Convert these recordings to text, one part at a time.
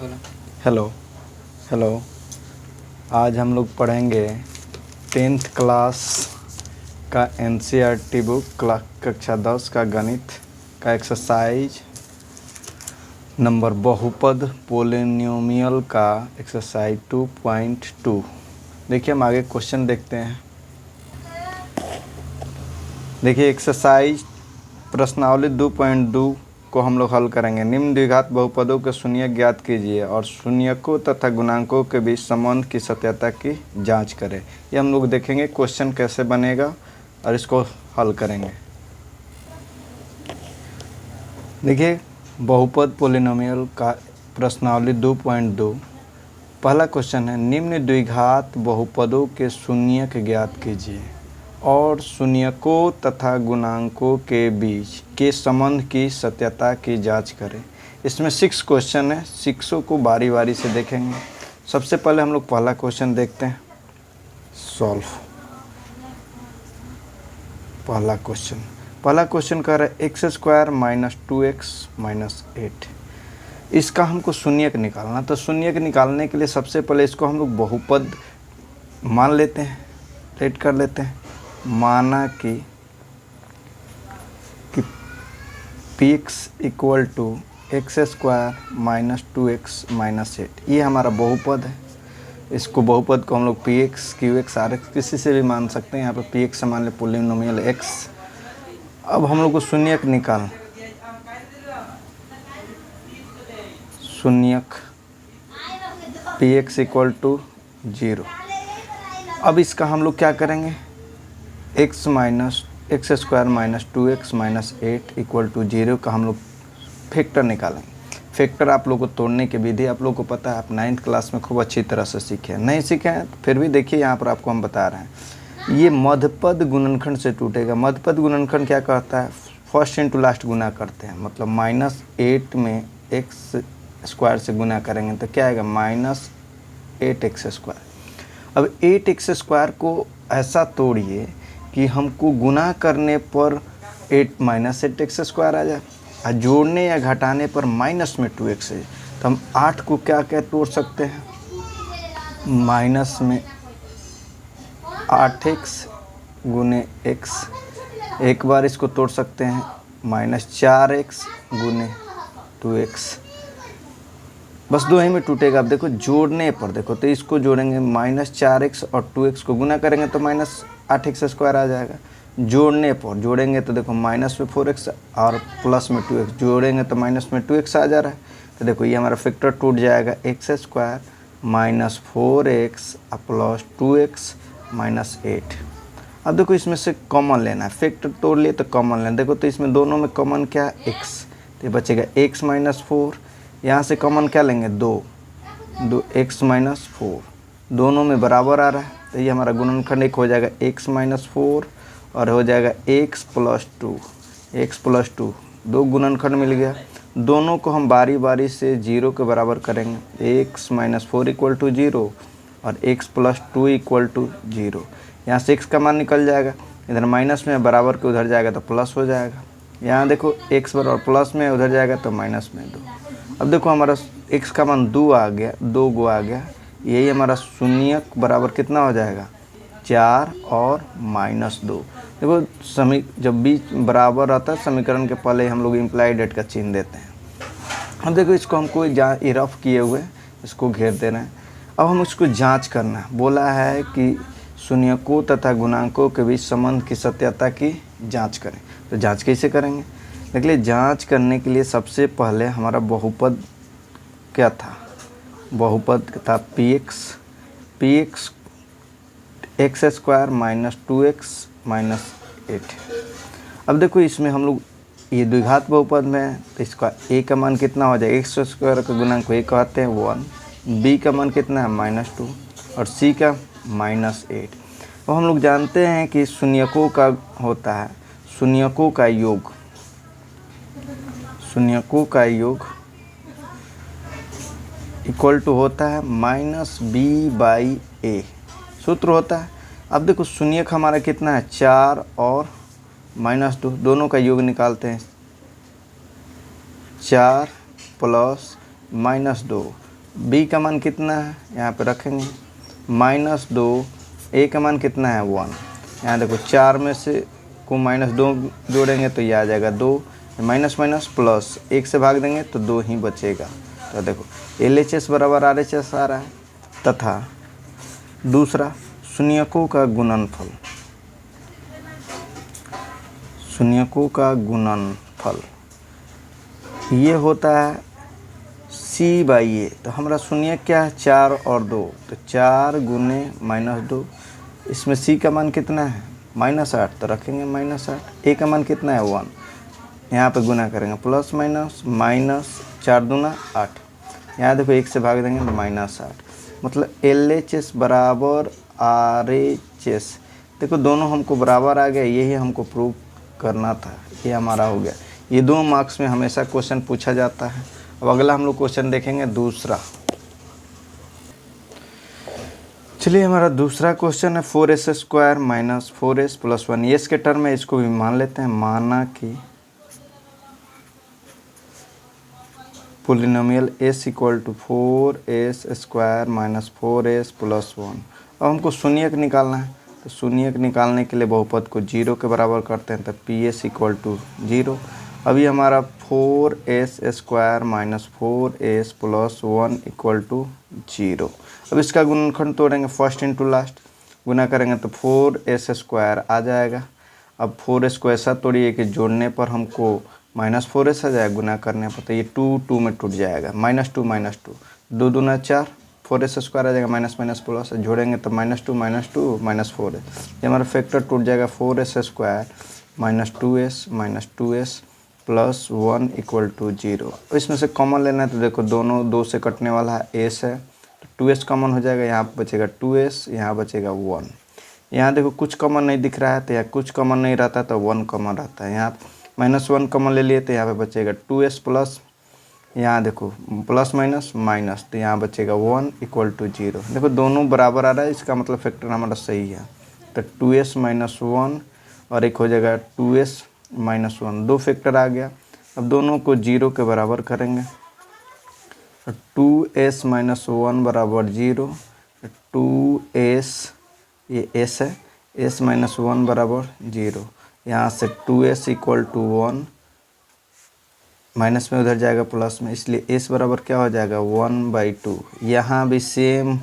बोलो। Hello hello. आज हम लोग पढ़ेंगे 10th क्लास का एनसीईआरटी बुक कक्षा 10 का गणित का एक्सरसाइज नंबर बहुपद पोलिनोमियल का एक्सरसाइज 2.2। देखिए हम आगे क्वेश्चन देखते हैं। देखिए एक्सरसाइज प्रश्नावली 2.2 को हम लोग हल करेंगे। निम्न द्विघात बहुपदों के शून्यक ज्ञात कीजिए और शून्यकों तथा गुणांकों के बीच संबंध की सत्यता की जांच करें। ये हम लोग देखेंगे क्वेश्चन कैसे बनेगा और इसको हल करेंगे। देखिए बहुपद पोलिनोमियल का प्रश्नावली 2.2 पहला क्वेश्चन है, निम्न द्विघात बहुपदों के शून्यक ज्ञात कीजिए और शून्यकों तथा गुणांकों के बीच के संबंध की सत्यता की जांच करें। इसमें 6 क्वेश्चन है, 6 को बारी बारी से देखेंगे। सबसे पहले हम लोग पहला क्वेश्चन देखते हैं। सॉल्व पहला क्वेश्चन कह रहा है x square minus 2x minus 8। इसका हमको शून्यक निकालना। तो शून्यक निकालने के लिए सबसे पहले इसको हम लोग बहुपद मान लेते हैं, लेट कर लेते हैं। माना कि px equal to x square minus 2x minus 8, ये हमारा बहुपद है। इसको बहुपद को हम लोग px qx rx किसी से भी मान सकते हैं। यहाँ पर px से मान ले पोलिनोमियल x। अब हम लोग को शून्यक निकाल, शून्यक px इक्वल टू 0। अब इसका हम लोग क्या करेंगे, x square minus 2x minus 8 equal to 0 का हम लोग फैक्टर निकालेंगे। फैक्टर आप लोगों को तोड़ने की विधि आप लोगों को पता है, आप 9th क्लास में खूब अच्छी तरह से सीखे हैं। नहीं सीखे हैं तो फिर भी देखिए यहाँ पर आपको हम बता रहे हैं। ये मध्यपद गुणनखंड से टूटेगा। मध्यपद गुणनखंड क्या कहता है, फर्स्ट इंटू लास्ट गुना करते हैं। मतलब -8 में एक्स स्क्वायर से गुना करेंगे तो क्या आएगा, -8x स्क्वायर। अब 8x स्क्वायर को ऐसा तोड़िए कि हमको गुना करने पर 8 माइनस 8x स्क्वायर आ जाए और जोड़ने या घटाने पर माइनस में 2x है। तो हम 8 को क्या क्या तोड़ सकते हैं, माइनस में 8x गुने x। एक बार इसको तोड़ सकते हैं -4x गुने 2x। बस दो ही में टूटेगा। अब देखो जोड़ने पर देखो तो इसको जोड़ेंगे -4x और 2x को गुना करेंगे तो -8x स्क्वायर आ जाएगा। जोड़ने पर जोड़ेंगे तो देखो माइनस में 4x और प्लस में 2x, जोड़ेंगे तो माइनस में 2x आ जा रहा है। तो देखो ये हमारा फैक्टर टूट जाएगा, x square minus 4x plus 2x minus 8। अब देखो इसमें से कॉमन लेना है, फैक्टर तोड़ लिए तो कॉमन लेना। देखो तो इसमें दोनों में कॉमन क्या है, x, तो बचेगा x माइनस 4। यहाँ से कॉमन क्या लेंगे, 2 x माइनस 4, दोनों में बराबर आ रहा है। तो ये हमारा गुणनखंड एक हो जाएगा x माइनस 4 और हो जाएगा x प्लस 2। दो गुणनखंड मिल गया। दोनों को हम बारी बारी से 0 के बराबर करेंगे। x माइनस 4 इक्वल टू 0 और x प्लस 2 इक्वल टू 0। यहाँ से x का मान निकल जाएगा, इधर माइनस में बराबर के उधर जाएगा तो प्लस हो जाएगा। यहाँ देखो x बराबर प्लस में, उधर जाएगा तो माइनस में 2। अब देखो हमारा x का मान 2 आ गया, 2 गो आ गया। यही हमारा शून्यक बराबर कितना हो जाएगा, 4 और -2। देखो जब बीच बराबर रहता है समीकरण के पहले हम लोग इम्प्लाइड एट का चिन्ह देते हैं। अब देखो इसको हमको रफ किए हुए इसको घेर दे रहे हैं। अब हम उसको जांच करना है। बोला है कि शून्यकों तथा गुणांकों के बीच संबंध की सत्यता की जाँच करें। तो जाँच कैसे करेंगे, देखिए जांच करने के लिए सबसे पहले हमारा बहुपद क्या था, बहुपद था px x square minus 2x minus 8। अब देखो इसमें हम लोग ये द्विघात बहुपद में तो इसका a का मान कितना हो जाए, एक्स स्क्वायर का गुणांक को a कहते हैं 1, b का मान कितना है -2 और c का -8। अब हम लोग जानते हैं कि शून्यकों का होता है, शून्यकों का योग इक्वल टू होता है -b/a, सूत्र होता है। अब देखो शून्यक हमारा कितना है, 4 और -2, दोनों का योग निकालते हैं। 4 प्लस -2 बी का मान कितना है यहाँ पे रखेंगे -2, ए का मान कितना है 1। यहाँ देखो 4 में से को -2 जोड़ेंगे तो ये आ जाएगा 2, माइनस माइनस प्लस 1 से भाग देंगे तो 2 ही बचेगा। तो देखो LHS बराबर RHS आ रहा है। तथा दूसरा शून्यकों का गुणनफल, शून्यकों का गुणनफल ये होता है C/A। तो हमारा शून्य क्या है 4 और 2, तो 4 गुने -2। इसमें C का मान कितना है -8, तो रखेंगे -8। A का मान कितना है 1, यहाँ पे गुना करेंगे प्लस माइनस -4 दूना 8। यहाँ देखो 1 से भाग देंगे तो -8। मतलब LHS बराबर RHS। देखो दोनों हमको बराबर आ गया, यही हमको प्रूव करना था, ये हमारा हो गया। ये 2 मार्क्स में हमेशा क्वेश्चन पूछा जाता है। अब अगला हम लोग क्वेश्चन देखेंगे दूसरा। चलिए हमारा दूसरा क्वेश्चन है 4s² - 4s + 1। ये इसके टर्म है, इसको भी मान लेते हैं। माना कि पोलिनोमियल s = 4s² - 4s + 1। अब हमको शून्यक निकालना है, तो शून्यक निकालने के लिए बहुपद को 0 के बराबर करते हैं, तो PS = 0। अभी हमारा 4s² - 4s + 1 = 0। अब इसका गुणनखंड तोड़ेंगे, फर्स्ट इंटू लास्ट, गुना करेंगे तो 4s² आ जाएगा। अब 4s को ऐसा तोड़िए कि जोड़ने पर हमको -4s आ जाएगा, गुना करने पर तो ये 2 में टूट जाएगा, -2 -2, 2 दूना 4, 4s² आ जाएगा, माइनस माइनस प्लस जोड़ेंगे तो -2 -2 -4s। ये हमारा फैक्टर टूट जाएगा, 4s² - 2s + 1 = 0। इसमें से कॉमन लेना है, तो देखो दोनों 2 से कटने वाला है, s है, तो 2s कॉमन हो जाएगा, यहाँ बचेगा 2s, यहाँ बचेगा 1। यहाँ देखो कुछ कॉमन नहीं दिख रहा है, तो यहाँ कुछ कॉमन नहीं रहता तो 1 कॉमन रहता है। यहाँ -1 कॉमन ले लिए तो यहाँ पे बचेगा 2s प्लस, यहाँ देखो प्लस माइनस माइनस, तो यहाँ बचेगा 1 = 0। देखो दोनों बराबर आ रहा है, इसका मतलब फैक्टर हमारा सही है। तो 2s - 1 और एक हो जाएगा 2s - 1, 2 फैक्टर आ गया। अब दोनों को 0 के बराबर करेंगे, 2s - 1 बराबर 0, 2s, ये s है, s - 1 बराबर 0। यहाँ से 2s = 1, माइनस में उधर जाएगा प्लस में, इसलिए s बराबर क्या हो जाएगा 1/2। यहाँ भी सेम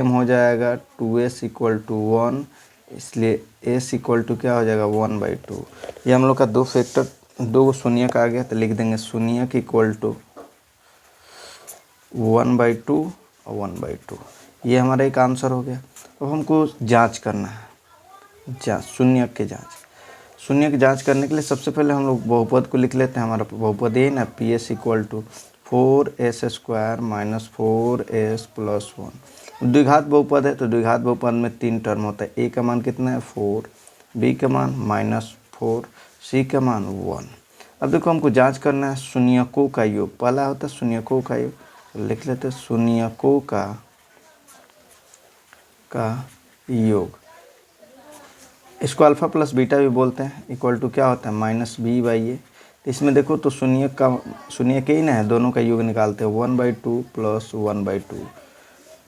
हो जाएगा, 2s = 1, इसलिए s = क्या हो जाएगा 1/2। ये हम लोग का 2 फैक्टर, 2 शून्यक आ गया, तो लिख देंगे शून्यक = 1/2 और 1/2। ये हमारा एक आंसर हो गया। अब हमको जांच करना है, शून्यक की जांच। शून्य की जांच करने के लिए सबसे पहले हम लोग बहुपद को लिख लेते हैं। हमारा बहुपद ये ना, PS = 4s² - 4s + 1। द्विघात बहुपद है, तो द्विघात बहुपद में 3 टर्म होता है। a का मान कितना है 4, b का मान -4, c का मान 1। अब देखो हमको जांच करना है शून्यकों का योग। पहला होता है शून्यकों का योग, तो लिख लेते हैं शून्यकों का योग। इसको अल्फ़ा प्लस बीटा भी बोलते हैं, इक्वल टू क्या होता है -b/a। तो इसमें देखो तो शून्य के ही ना है, दोनों का योग निकालते हैं, 1/2 + 1/2।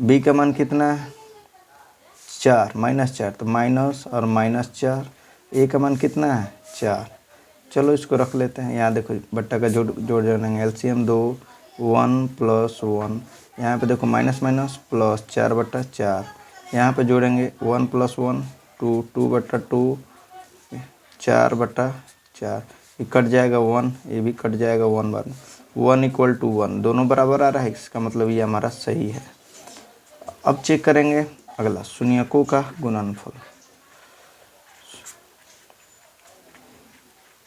b का मान कितना है 4, -4, तो माइनस और -4। a का मान कितना है 4। चलो इसको रख लेते हैं। यहाँ देखो बट्टा का जोड़ जाएंगे, LCM 2, 1 + 1। यहाँ पे देखो माइनस माइनस प्लस 4/4। यहाँ पे जोड़ेंगे 1 + 1 2, 2/2, 4/4। ये कट जाएगा 1, ये भी कट जाएगा 1 बार, 1 = 1, दोनों बराबर आ रहा है, इसका मतलब ये हमारा सही है। अब चेक करेंगे अगला शून्यकों का गुणनफल।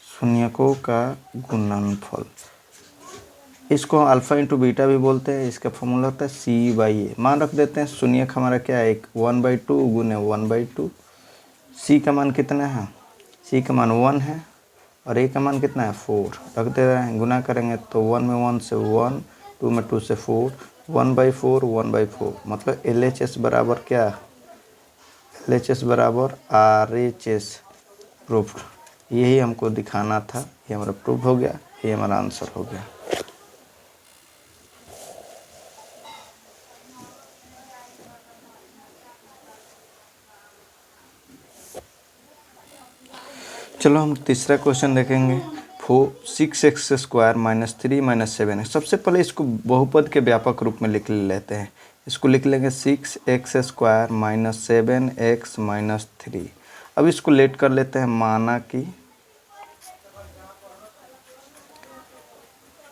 शून्यकों का गुणनफल, इसको अल्फ़ा × बीटा भी बोलते हैं। इसका फॉर्मूला होता है C/A। मान रख देते हैं शून्यक हमारा क्या है 1/2 गुने 1/2। c का मान कितना है, c का मान 1 है, और a का मान कितना है 4। रख दे रहे हैं, गुना करेंगे तो 1 में 1 से 1, 2 में 2 से 4, 1/4 1/4। मतलब LHS बराबर क्या, LHS बराबर RHS। प्रूफ, यही हमको दिखाना था, ये हमारा प्रूफ हो गया, ये हमारा आंसर हो गया। चलो हम तीसरा क्वेश्चन देखेंगे। 6x² -3 -7x। सबसे पहले इसको बहुपद के व्यापक रूप में लिख लेते हैं। इसको लिख लेंगे 6x² -7x -3। अब इसको लेट कर लेते हैं, माना कि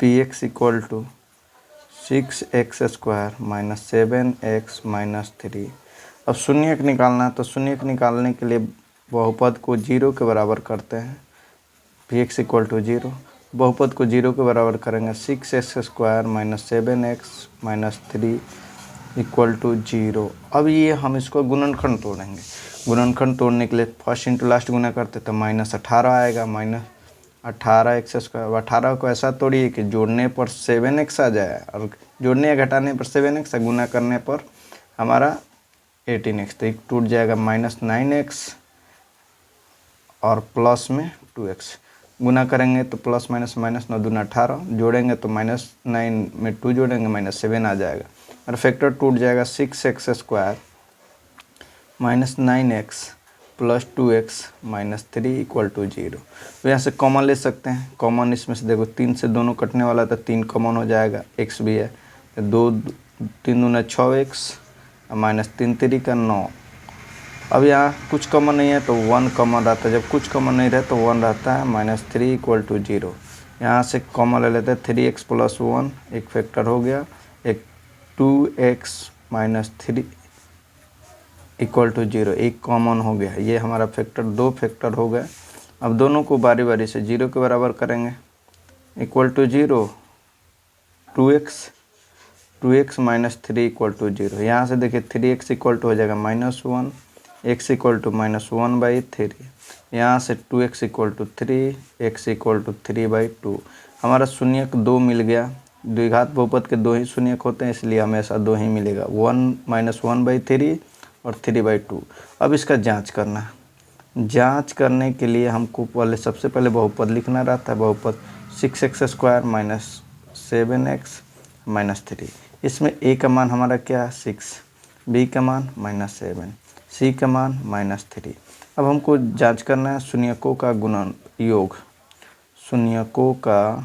px = 6x² -7x -3। अब शून्यक निकालना है, तो शून्यक निकालने के लिए बहुपद को 0 के बराबर करते हैं। px = 0, बहुपद को 0 के बराबर करेंगे। 6x² -7x -3 = 0। अब ये हम इसको गुणनखंड तोड़ेंगे। गुणनखंड तोड़ने के लिए फर्स्ट इंटू लास्ट गुना करते तो -18 आएगा। -18x²। 18 को ऐसा तोड़िए कि जोड़ने पर 7x आ जाए, और जोड़ने या घटाने पर 7x, गुना करने पर हमारा 18x। तो एक टूट जाएगा -9x और प्लस में 2x। गुना करेंगे तो प्लस माइनस -9 दूना 18, जोड़ेंगे तो -9 में 2 जोड़ेंगे -7 आ जाएगा, और फैक्टर टूट जाएगा। 6x² -9x + 2x -3 = 0। तो यहाँ से कॉमन ले सकते हैं। कॉमन इसमें से देखो, 3 से दोनों कटने वाला था, 3 कॉमन हो जाएगा, x भी है, 2 3 दूना 6x -3 3 का 9। अब यहाँ कुछ कॉमन नहीं है तो 1 कॉमन रहता है। जब कुछ कॉमन नहीं रहे तो 1 रहता है। -3 = 0। यहाँ से कॉमन ले लेते हैं। 3x + 1 एक फैक्टर हो गया, एक 2x -3 = 0 एक कॉमन हो गया। ये हमारा फैक्टर 2 फैक्टर हो गए। अब दोनों को बारी बारी से 0 के बराबर करेंगे। = 0, 2x -3 = 0। यहाँ से देखिए 3x = हो जाएगा -1, x = -1/3। यहाँ से 2x = 3, x = 3/2। हमारा शून्यक 2 मिल गया। द्विघात बहुपद के 2 ही शून्यक होते हैं, इसलिए हमेशा 2 ही मिलेगा, 1 -1/3 और 3/2। अब इसका जांच करना है। जांच करने के लिए हमको सबसे पहले बहुपद लिखना रहता है। बहुपद 6x² -7x -3। इसमें a का मान हमारा क्या है, 6, b का मान -7, c का मान -3। अब हमको जांच करना है शून्यकों का गुणन योग। शून्यकों का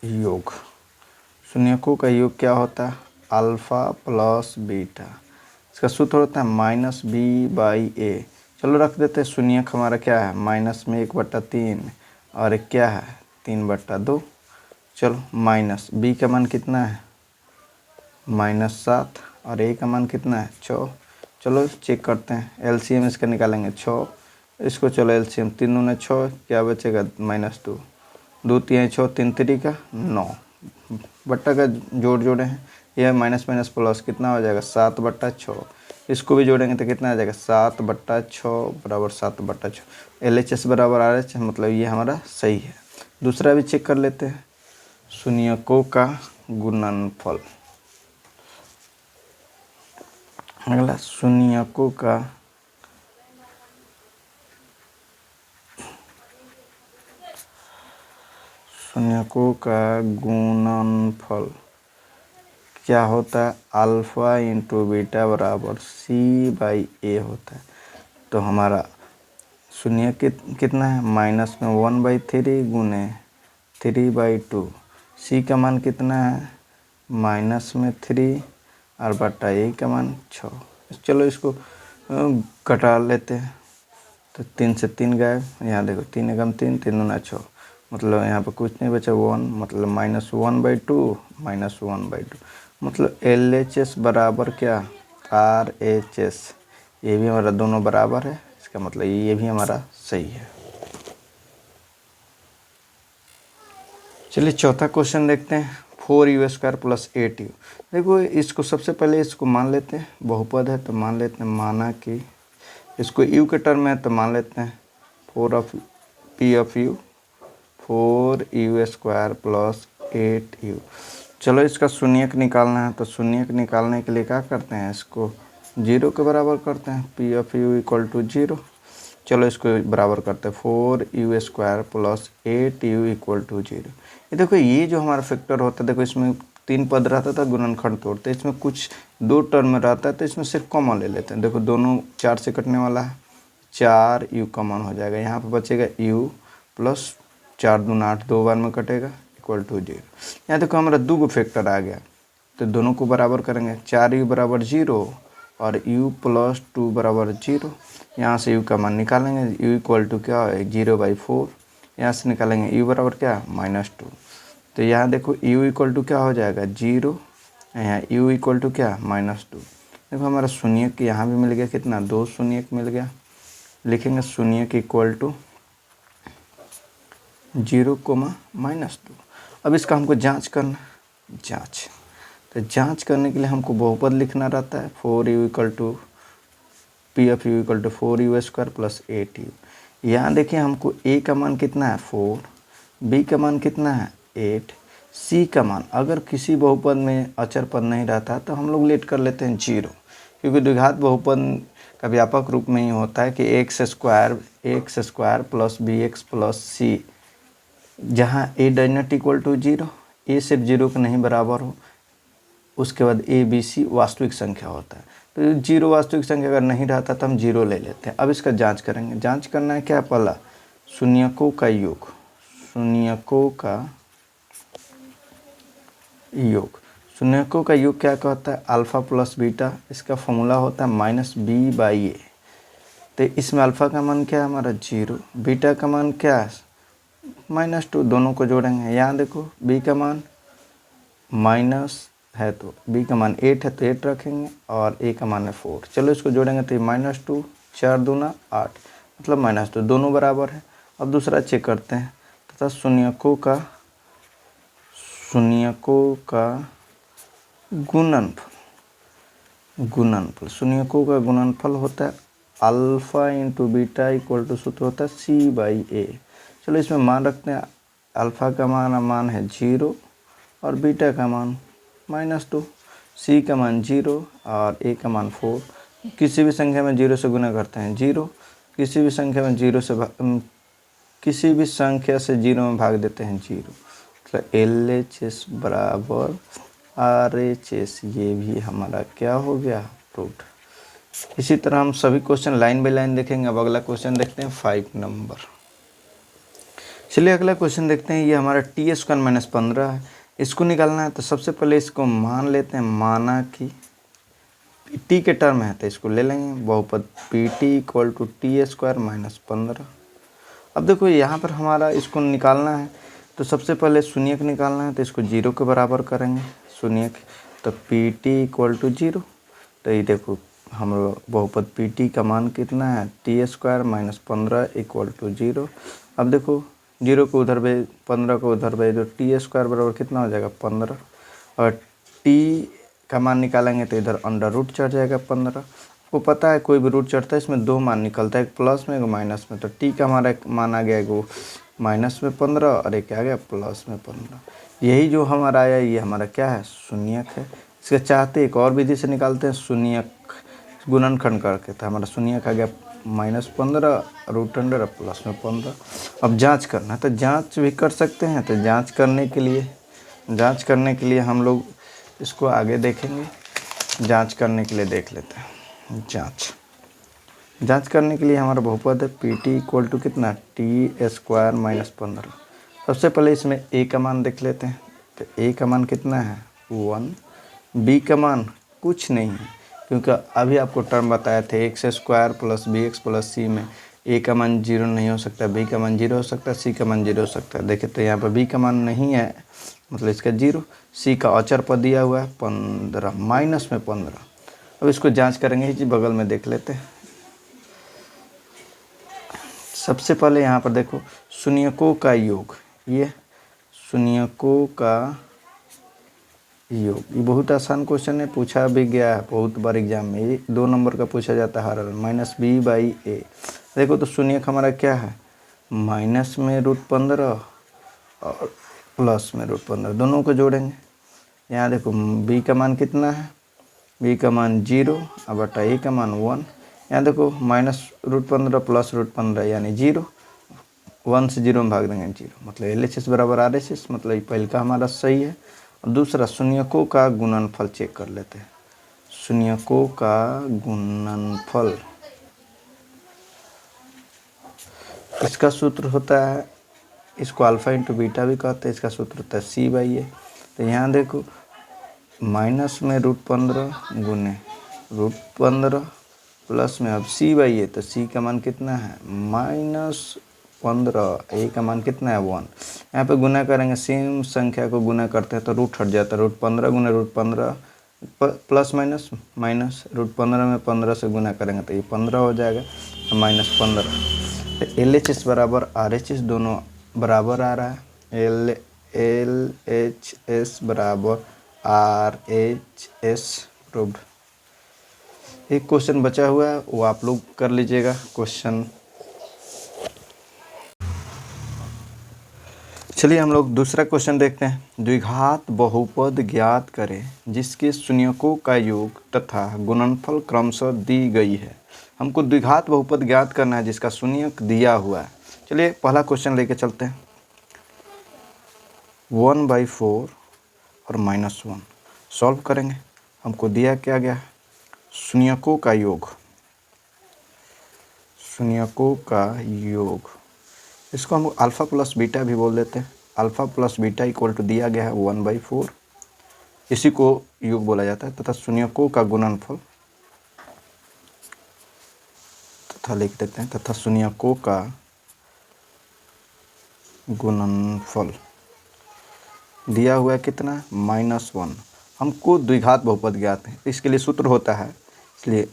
योग। शून्यकों का योग क्या होता है, अल्फ़ा + बीटा। इसका सूत्र होता है -b/a। चलो रख देते हैं। शून्यक हमारा क्या है, माइनस में 1/3 और एक क्या है 3/2। चलो माइनस b का मान कितना है, -7, और a का मान कितना है 6। चलो चेक करते हैं, एलसीएम इसका निकालेंगे 6। इसको चलो एलसीएम 3 दूना 6, क्या बचेगा -2, 2 3 6, 3 3 का 9। बट्टा का जोड़ जोड़े हैं, यह माइनस माइनस प्लस कितना हो जाएगा 7/6। इसको भी जोड़ेंगे तो कितना आ जाएगा 7/6 बराबर 7/6। LHS बराबर RH, मतलब ये हमारा सही है। दूसरा भी चेक कर लेते हैं, शून्यकों का गुणनफल। अगला शून्यकों का गुणनफल क्या होता है, अल्फ़ा × बीटा बराबर c/a होता है। तो हमारा शून्य कितना है, माइनस में 1/3 गुने 3/2। c का मान कितना है, माइनस में 3 और बटा a का मान 6। चलो इसको घटा लेते हैं। तो 3 से 3 गए, यहाँ देखो 3 एकम 3, 3 दूना 6, मतलब यहाँ पर कुछ नहीं बचा 1, मतलब -1/2 -1/2। मतलब LHS बराबर क्या, RH। ये भी हमारा दोनों बराबर है, इसका मतलब ये भी हमारा सही है। चलिए चौथा क्वेश्चन देखते हैं। 4u² + 8u। देखो इसको सबसे पहले इसको मान लेते हैं, बहुपद है तो मान लेते हैं, माना कि इसको u के टर्म में है तो मान लेते हैं 4p(u), 4u² + 8u। चलो इसका शून्यक निकालना है, तो शून्यक निकालने के लिए क्या करते हैं, इसको 0 के बराबर करते हैं, p(u) = 0। चलो इसको बराबर करते हैं, 4u² + 8u = 0। ये देखो ये जो हमारा फैक्टर होता है, देखो इसमें 3 पद रहता था गुणनखंड तोड़ते, इसमें कुछ 2 टर्म रहता है तो इसमें से कॉमन ले लेते हैं। देखो दोनों 4 से कटने वाला है, 4 u कॉमन हो जाएगा, यहाँ पे बचेगा u प्लस 4 दूना 8, 2 बार में कटेगा इक्वल टू 0। यहाँ देखो हमारा 2 गो फैक्टर आ गया तो दोनों को बराबर करेंगे, 4u बराबर 0 और u प्लस 2 बराबर 0। यहाँ से u का मान निकालेंगे, u इक्वल टू क्या है 0/4। यहाँ से निकालेंगे u बराबर क्या -2। तो यहाँ देखो u इक्वल टू क्या हो जाएगा 0, यहाँ u इक्वल टू क्या -2। देखो हमारा शून्यक यहाँ भी मिल गया, कितना 2 शून्यक मिल गया। लिखेंगे शून्यक इक्वल टू 0, -2। अब इसका हमको जांच करना, जांच तो जांच करने के लिए हमको बहुपद लिखना रहता है। 4u equal to P of U equal to 4u² plus 8u। यहाँ देखिए हमको a का मान कितना है 4, b का मान कितना है 8, c का मान अगर किसी बहुपद में अचर पद नहीं रहता तो हम लोग लेट कर लेते हैं 0, क्योंकि द्विघात बहुपद का व्यापक रूप में ही होता है कि x² plus bx plus c, जहाँ a does not equal to 0, a सिर्फ 0 के नहीं बराबर हो, उसके बाद a b c वास्तविक संख्या होता है। तो 0 वास्तविक संख्या अगर नहीं रहता तो हम 0 ले लेते हैं। अब इसका जांच करेंगे, जांच करना है क्या, पहला शून्यकों का योग, शून्यकों का योग, शून्यकों का योग क्या कहता है अल्फ़ा प्लस बीटा, इसका फॉर्मूला होता है -b/a। तो इसमें अल्फ़ा का मान क्या है हमारा 0, बीटा का मान क्या है -2, दोनों को जोड़ेंगे। यहाँ देखो b का मान माइनस है तो b का मान 8 है तो 8 रखेंगे और a का मान है 4। चलो इसको जोड़ेंगे तो -2, 4 दूना 8 मतलब -2, दोनों बराबर है। अब दूसरा चेक करते हैं तथा शून्यकों का गुणनफल, शून्यकों का गुणनफल होता है alpha into beta equal to सूत्र होता है c/a। चलो इसमें मान रखते हैं, अल्फ़ा का मान है 0 और बीटा का मान -2, c का मान 0 और a का मान 4। किसी भी संख्या में 0 से गुना करते हैं 0, किसी भी संख्या में 0 से 0 में भाग देते हैं 0, मतलब LHS बराबर RHS। ये भी हमारा क्या हो गया प्रूव्ड। इसी तरह हम सभी क्वेश्चन लाइन बाय लाइन देखेंगे। अब अगला क्वेश्चन देखते हैं 5 नंबर। चलिए अगला क्वेश्चन देखते हैं। ये हमारा t² - 15 है, इसको निकालना है। तो सबसे पहले इसको मान लेते हैं, माना कि t के टर्म है तो इसको ले लेंगे बहुपद pt इक्वल टू t² - 15। अब देखो यहाँ पर हमारा इसको निकालना है तो सबसे पहले शून्यक निकालना है, तो इसको 0 के बराबर करेंगे शून्यक, तो pt इक्वल टू 0। तो ये देखो हम बहुपद pt का मान कितना है t² - 15 इक्वल टू 0। अब देखो 0 को उधर भेज, 15 को उधर भेज, तो t² बराबर कितना हो जाएगा 15, और t का मान निकालेंगे तो इधर अंडर रूट चढ़ जाएगा 15। आपको पता है कोई भी रूट चढ़ता है इसमें 2 मान निकलता है, एक प्लस में एक माइनस में। तो t का हमारा मान आ गया एगो माइनस में 15 और एक आ गया प्लस में 15। यही जो हमारा आया ये हमारा क्या है शून्यक है। इसका चाहते एक और विधि से निकालते हैं शून्यक गुणनखंड करके, तो हमारा शून्यक आ गया -15 रूट अंडर प्लस में 15। अब जांच करना है तो जांच भी कर सकते हैं। तो जांच करने के लिए हम लोग इसको आगे देखेंगे। जांच करने के लिए देख लेते हैं। जांच करने के लिए हमारा बहुपद है pt इक्वल टू कितना t² - 15। सबसे पहले इसमें a का मान देख लेते हैं। तो a का मान कितना है 1, b का मान कुछ नहीं है क्योंकि अभी आपको टर्म बताए थे x² plus bx plus c में a का मान 0 नहीं हो सकता, b का मान 0 हो सकता है, c का मान 0 हो सकता है। देखिए तो यहाँ पर b का मान नहीं है मतलब इसका 0, c का अचर पद दिया हुआ है 15 माइनस में 15। अब इसको जांच करेंगे, जी बगल में देख लेते हैं। सबसे पहले यहाँ पर देखो शून्यकों का योग, ये शून्यकों का योग, ये बहुत आसान क्वेश्चन है, पूछा भी गया है बहुत बार एग्जाम में। ये 2 नंबर का पूछा जाता है हर -b/a। देखो तो शून्यक हमारा क्या है माइनस में √15 और प्लस में √15, दोनों को जोड़ेंगे। यहाँ देखो b का मान कितना है, b का मान 0 और बटा a का मान 1। यहाँ देखो -√15 प्लस √15 यानी 0, 1 से 0 में भाग देंगे 0, मतलब LHS बराबर RHS, मतलब पहले का हमारा सही है। और दूसरा शून्यकों का गुणनफल चेक कर लेते हैं। शून्यकों का गुणनफल, इसका सूत्र होता है, इसको अल्फ़ा इंटू बीटा भी कहते हैं, इसका सूत्र होता है C/A। तो यहाँ देखो माइनस में √15 गुने √15 प्लस में अब C/A, तो C का मान कितना है -15, A का मान कितना है 1। यहाँ पे गुना करेंगे, सेम संख्या को गुना करते हैं तो रूट हट जाता है, √15 गुना √15 प्लस माइनस माइनस √15 में 15 से गुना करेंगे तो ये 15 हो जाएगा, -15। तो LHS बराबर RHS दोनों बराबर आ रहा है, LHS बराबर RHS प्रूव्ड। एक क्वेश्चन बचा हुआ है वो आप लोग कर लीजिएगा क्वेश्चन। चलिए हम लोग दूसरा क्वेश्चन देखते हैं। द्विघात बहुपद ज्ञात करें जिसके शून्यकों का योग तथा गुणनफल क्रमशः दी गई है। हमको द्विघात बहुपद ज्ञात करना है जिसका शून्यक दिया हुआ है। चलिए पहला क्वेश्चन लेके चलते हैं। 1/4 और -1 सॉल्व करेंगे। हमको दिया क्या गया, शून्यकों का योग, शून्यकों का योग, इसको हम अल्फ़ा प्लस बीटा भी बोल देते हैं। Alpha plus beta equal to दिया गया है 1/4, इसी को योग बोला जाता है, तथा शून्यकों का गुणनफल, तथा लिख देते हैं, तथा शून्यकों का गुणनफल दिया हुआ है कितना, -1। हमको द्विघात बहुपद ज्ञात है, इसके लिए सूत्र होता है, इसलिए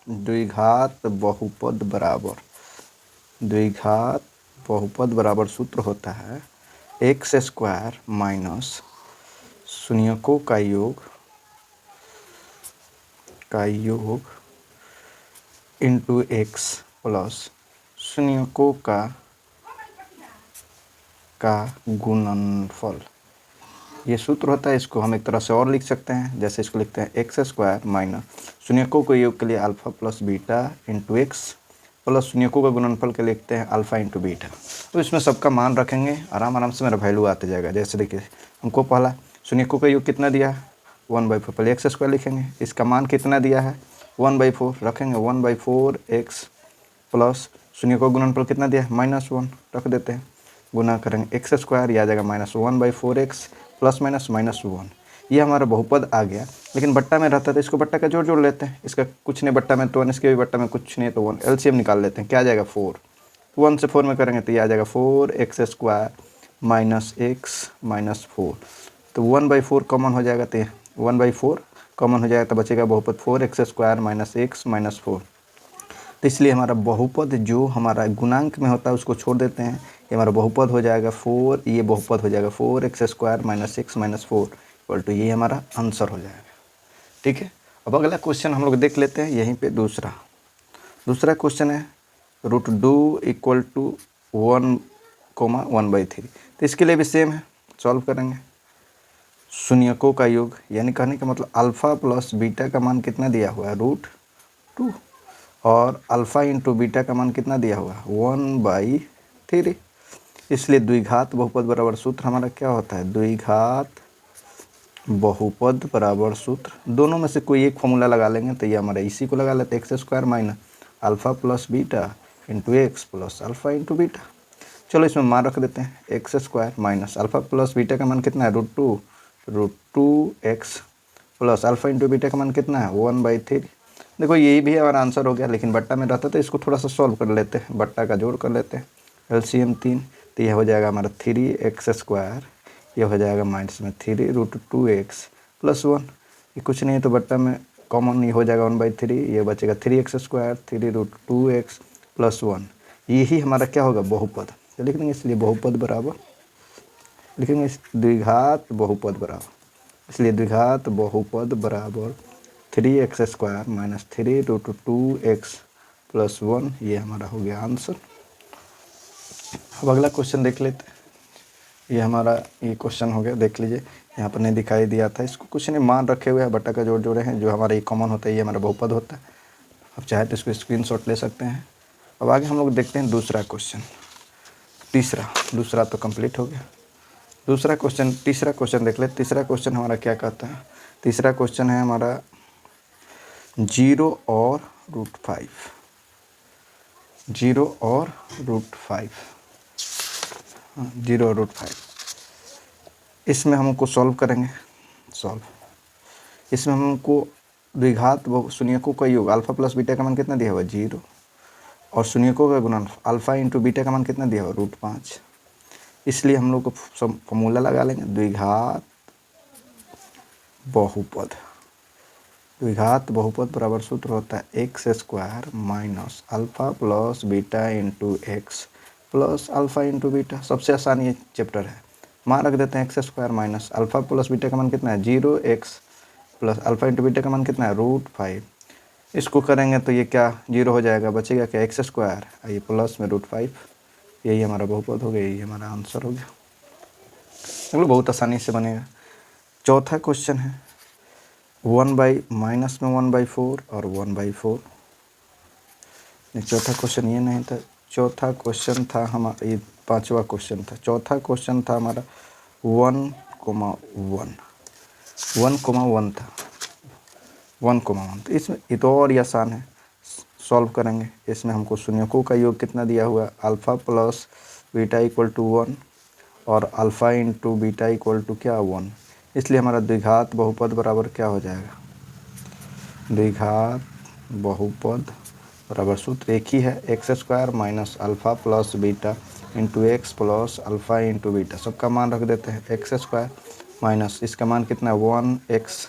द्विघात बहुपद बराबर सूत्र होता है x² माइनस शून्यकों का योग इंटू x प्लस शून्यकों का गुणनफल। ये सूत्र होता है, इसको हम एक तरह से और लिख सकते हैं, जैसे इसको लिखते हैं x² माइनस शून्यकों के योग के लिए alpha plus beta into x plus शून्यकों का गुणनफल के लिखते हैं अल्फ़ा इंटू बीटा। तो इसमें सबका मान रखेंगे, आराम से मेरा वैल्यू आते जाएगा। जैसे देखिए हमको पहला शून्यकों का योग कितना दिया है 1/4, पहले x² लिखेंगे, इसका मान कितना दिया है 1/4, रखेंगे 1/4 x प्लस शून्यकों का गुणनफल कितना दिया है -1, रख देते हैं, गुना करेंगे x², यह आ जाएगा -1/4 x प्लस माइनस -1। ये हमारा बहुपद आ गया, लेकिन बट्टा में रहता है तो इसको बट्टा का जोड़ लेते हैं। इसका कुछ नहीं बट्टा में तो 1, इसके भी बट्टा में कुछ नहीं तो 1, LCM निकाल लेते हैं, क्या आ जाएगा 4। 1 से 4 में करेंगे तो ये आ जाएगा 4x² माइनस x माइनस 4। तो 1/4 कॉमन हो जाएगा, तो 1/4 कॉमन हो जाएगा तो बचेगा बहुपद 4x² माइनस x माइनस 4। तो इसलिए हमारा बहुपद जो हमारा गुणांक में होता है उसको छोड़ देते हैं, ये हमारा बहुपद हो जाएगा 4, ये बहुपद हो जाएगा 4x² minus x minus 4 equal to, ये हमारा आंसर हो जाएगा। ठीक है, अब अगला क्वेश्चन हम लोग देख लेते हैं। यहीं पे दूसरा क्वेश्चन है √2 इक्वल टू 1,1/3। तो इसके लिए भी सेम है, सॉल्व करेंगे। शून्यकों का योग, यानी कहने का मतलब अल्फ़ा प्लस बीटा का मान कितना दिया हुआ है √2, और अल्फ़ा इंटू बीटा का मान कितना दिया हुआ है 1/3। इसलिए द्विघात बहुपद बराबर सूत्र हमारा क्या होता है, द्विघात बहुपद बराबर सूत्र, दोनों में से कोई एक फॉर्मूला लगा लेंगे तो ये हमारा इसी को लगा लेते हैं, x² minus alpha plus beta into x plus alpha into beta. चलो इसमें मान रख देते हैं, x² minus alpha plus beta का मान कितना है √2x plus alpha into beta का मान कितना है 1/3। देखो यही भी हमारा आंसर हो गया, लेकिन बट्टा में रहता तो इसको थोड़ा सा सॉल्व कर लेते हैं, बट्टा का जोड़ कर लेते हैं, LCM 3, तो यह हो जाएगा हमारा 3x², यह हो जाएगा माइनस में 3 √2x प्लस 1, ये कुछ नहीं है तो बट्टा में कॉमन ये हो जाएगा 1/3, ये बचेगा 3x², 3 √2x प्लस 1, यही हमारा क्या होगा बहुपद। तो लिख देंगे, इसलिए बहुपद बराबर लिखेंगे द्विघात बहुपद बराबर, इसलिए द्विघात बहुपद बराबर 3x² माइनस 3 √2x प्लस 1, ये हमारा हो गया आंसर। अब अगला क्वेश्चन देख लेते हैं। ये हमारा ये क्वेश्चन हो गया, देख लीजिए यहाँ पर नहीं दिखाई दिया था, इसको कुछ नहीं मान रखे हुए हैं, बट्टा का जोड़ जोड़े हैं, जो हमारा ये कॉमन होता है ये हमारा बहुपद होता है। अब चाहे तो इसको स्क्रीनशॉट ले सकते हैं। अब आगे हम लोग देखते हैं दूसरा क्वेश्चन, दूसरा तो कंप्लीट हो गया। तीसरा क्वेश्चन देख ले। तीसरा क्वेश्चन हमारा क्या कहता है? तीसरा क्वेश्चन है हमारा 0 और √5। 0 और √5, 0 और √5। इसमें हमको सॉल्व करेंगे। इसमें हमको द्विघात शून्यकों का योग अल्फा प्लस बीटा का मान कितना दिया हुआ? 0। और शून्यकों का गुणनफल अल्फा इंटू बीटा का मान कितना दिया हुआ? √5। इसलिए हम लोग को फॉर्मूला लगा लेंगे, द्विघात बहुपद बराबर सूत्र होता है x² minus alpha plus beta into x plus alpha into beta. सबसे आसान ये चैप्टर है। मान रख देते हैं x² minus alpha plus beta का मान कितना है? 0x plus alpha into beta का मान कितना है? √5। इसको करेंगे तो ये क्या 0 हो जाएगा, बचेगा क्या? x², ये प्लस में √5। यही हमारा बहुपद हो गया, यही हमारा आंसर हो गया। चलो बहुत आसानी से बनेगा। चौथा क्वेश्चन है माइनस में 1/4 और 1/4। चौथा क्वेश्चन ये नहीं था। चौथा क्वेश्चन था हमारा, ये पांचवा क्वेश्चन था। चौथा क्वेश्चन था हमारा 1,1 था 1,1। तो इसमें ये तो और ही आसान है, सॉल्व करेंगे। इसमें हमको शून्यकों का योग कितना दिया हुआ है? Alpha plus beta equal to 1 और alpha into beta equal to क्या? 1। इसलिए हमारा द्विघात बहुपद बराबर क्या हो जाएगा? द्विघात बहुपद बराबर सूत्र एक ही है, x² minus alpha plus beta into x plus alpha into beta. सबका मान रख देते हैं। x² माइनस इसका मान कितना है? 1x,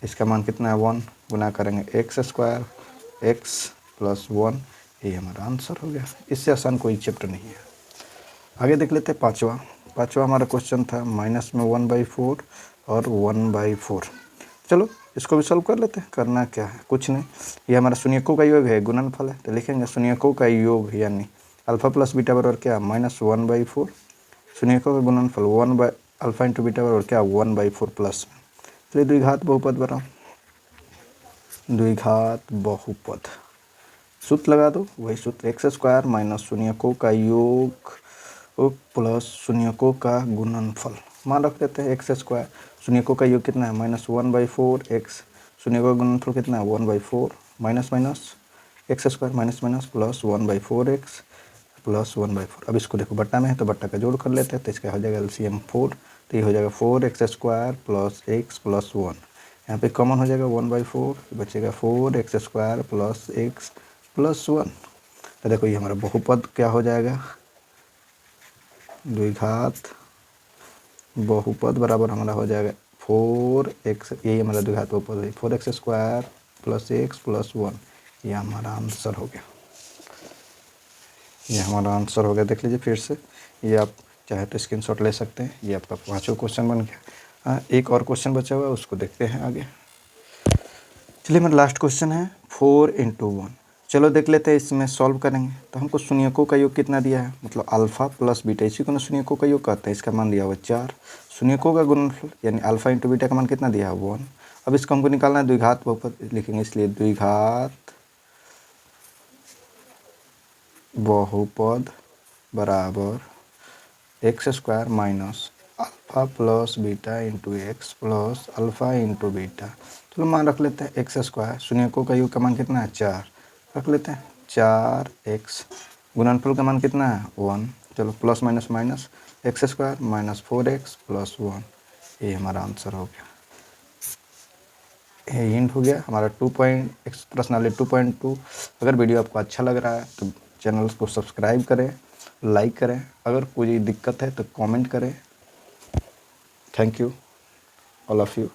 इसका मान कितना है? 1, गुना करेंगे x² x प्लस 1। ये हमारा आंसर हो गया। इससे आसान कोई चैप्टर नहीं है। आगे देख लेते हैं पाँचवा हमारा क्वेश्चन था माइनस में 1/4 और 1/4। चलो इसको भी सॉल्व कर लेते हैं। करना क्या है? कुछ नहीं, ये हमारा शून्यकों का योग है, गुणनफल है। तो लिखेंगे शून्यकों का योग यानी अल्फ़ा प्लस बीटा बराबर क्या? -1/4। शून्यकों का गुणनफल 1 अल्फ़ा इंटू बीटा बराबर क्या? 1/4 प्लस में। चलिए द्विघात बहुपद बनाओ। द्विघात बहुपद सूत्र लगा दो, वही सूत्र x² माइनस शून्यकों का योग प्लस शून्यकों का गुणनफल। मान रख देते हैं x²। शून्यकों का योग कितना है? -1/4x। शून्यकों का गुणनफल कितना है? 1/4 minus x² minus plus 1/4x plus 1/4। अब इसको देखो बट्टा में है तो बट्टा का जोड़ कर लेते हैं, तो इसका हो जाएगा LCM 4। तो ये हो जाएगा 4x² प्लस x प्लस 1। यहाँ पे कॉमन हो जाएगा 1/4, बचेगा 4x² प्लस x प्लस 1। तो देखो ये हमारा बहुपद क्या हो जाएगा? द्विघात बहुपद बराबर हमारा हो जाएगा 4x, यही हमारा द्विघात बहुपद है, 4x² प्लस x प्लस 1। ये हमारा आंसर हो गया। ये हमारा आंसर हो गया। देख लीजिए फिर से, ये आप चाहे तो स्क्रीनशॉट ले सकते हैं। ये आपका पांचवा क्वेश्चन बन गया। एक और क्वेश्चन बचा हुआ है, उसको देखते हैं आगे। चलिए मेरा लास्ट क्वेश्चन है 4×1। चलो देख लेते हैं, इसमें सॉल्व करेंगे। तो हमको शून्यकों का योग कितना दिया है? मतलब अल्फ़ा प्लस बीटा, इसी को ना शून्यकों का योग कहते हैं। इसका मान दिया हुआ 4। शून्यकों का गुणनफल यानी अल्फ़ा इंटू बीटा का मान कितना दिया है? 1। अब इसको हमको निकालना है द्विघात बहुपद लिखेंगे, इसलिए द्विघात बहुपद बराबर x² minus alpha plus beta into x plus alpha into beta. चलो मान रख लेते हैं x²। शून्यकों का योग का मान कितना है? 4 रख लेते हैं। 4x गुणनफल का मान कितना है? 1। चलो plus minus minus x² minus 4x plus 1। ये हमारा आंसर हो गया। ये हिंट हो गया हमारा 2.x प्रश्नावली 2.2। अगर वीडियो आपको अच्छा लग रहा है तो चैनल को सब्सक्राइब करें, लाइक करें। अगर कोई दिक्कत है तो कमेंट करें। Thank you all of you.